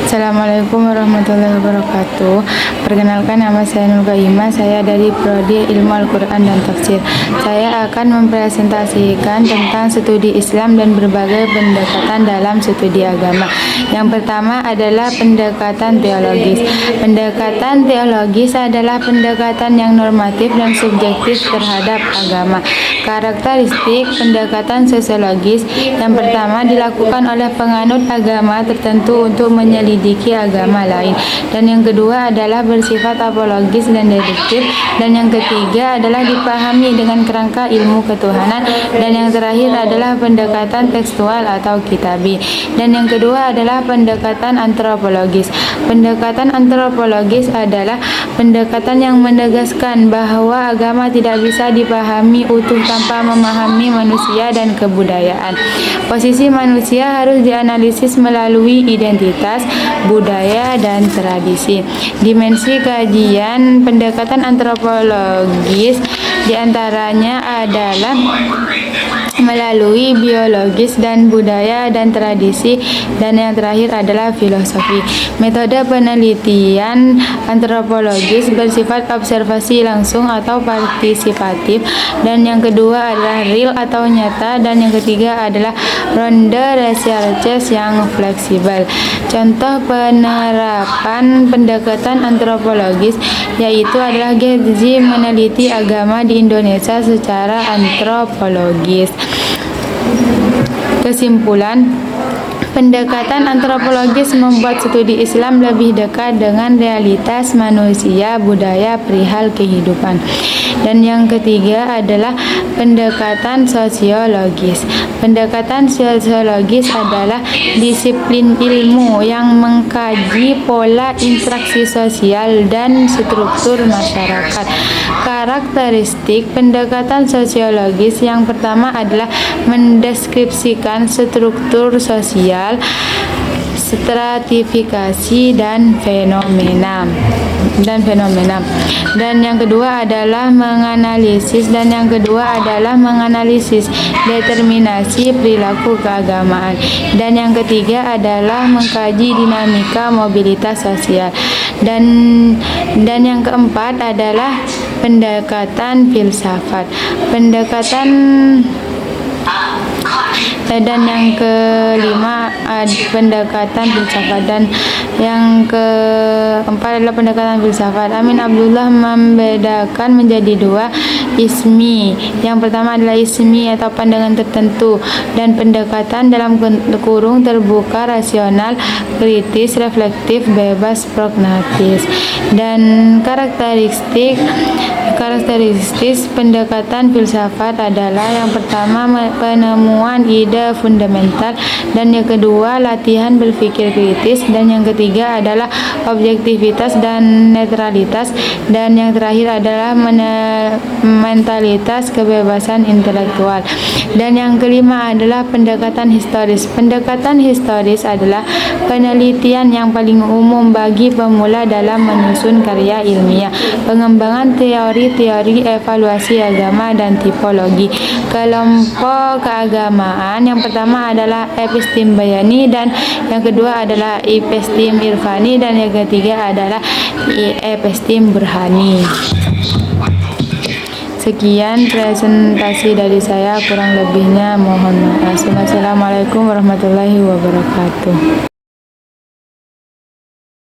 Assalamualaikum warahmatullahi wabarakatuh. Perkenalkan, nama saya Nur Gaima. Saya dari Prodi Ilmu Al-Quran dan Tafsir. Saya akan mempresentasikan tentang studi Islam dan berbagai pendekatan dalam studi agama. Yang pertama adalah pendekatan teologis. Pendekatan teologis adalah pendekatan yang normatif dan subjektif terhadap agama. Karakteristik pendekatan sosiologis: yang pertama, dilakukan oleh penganut agama tertentu untuk menyelidiki agama lain, dan yang kedua adalah bersifat apologis dan deduktif, dan yang ketiga adalah dipahami dengan kerangka ilmu ketuhanan, dan yang terakhir adalah pendekatan tekstual atau kitabi, dan yang kedua adalah pendekatan antropologis. Pendekatan antropologis adalah pendekatan yang menegaskan bahwa agama tidak bisa dipahami utuh tanpa memahami manusia dan kebudayaan. Posisi manusia harus dianalisis melalui identitas, budaya, dan tradisi. Dimensi kajian pendekatan antropologis diantaranya adalah melalui biologis dan budaya dan tradisi, dan yang terakhir adalah filosofi. Metode penelitian antropologis bersifat observasi langsung atau partisipatif, dan yang kedua adalah real atau nyata, dan yang ketiga adalah ronde research yang fleksibel. Contoh penerapan pendekatan antropologis yaitu adalah Gezi meneliti agama di Indonesia secara antropologis. Kesimpulan, pendekatan antropologis membuat studi Islam lebih dekat dengan realitas manusia, budaya, perihal kehidupan. Dan yang ketiga adalah pendekatan sosiologis. Pendekatan sosiologis adalah disiplin ilmu yang mengkaji pola interaksi sosial dan struktur masyarakat. Karakteristik pendekatan sosiologis: yang pertama adalah mendeskripsikan struktur sosial, stratifikasi, dan fenomena. Dan yang kedua adalah menganalisis determinasi perilaku keagamaan. Dan yang ketiga adalah mengkaji dinamika mobilitas sosial. Dan yang keempat adalah pendekatan filsafat. Dan yang kelima pendekatan filsafat, dan yang keempat adalah pendekatan filsafat. Amin Abdullah membedakan menjadi dua ismi. Yang pertama adalah ismi atau pandangan tertentu, dan pendekatan dalam kurung terbuka, rasional, kritis, reflektif, bebas, pragmatis. Dan karakteristik pendekatan filsafat adalah: yang pertama penemuan ide fundamental, dan yang kedua latihan berpikir kritis, dan yang ketiga adalah objektivitas dan netralitas, dan yang terakhir adalah mentalitas kebebasan intelektual. Dan yang kelima adalah pendekatan historis. Pendekatan historis adalah penelitian yang paling umum bagi pemula dalam menyusun karya ilmiah, pengembangan teori-teori evaluasi agama dan tipologi. Kelompok keagamaan: yang pertama adalah epistem bayani, dan yang kedua adalah epistem irfani, dan yang ketiga adalah epistem burhani. Sekian presentasi dari saya, kurang lebihnya mohon maaf. Assalamualaikum warahmatullahi wabarakatuh.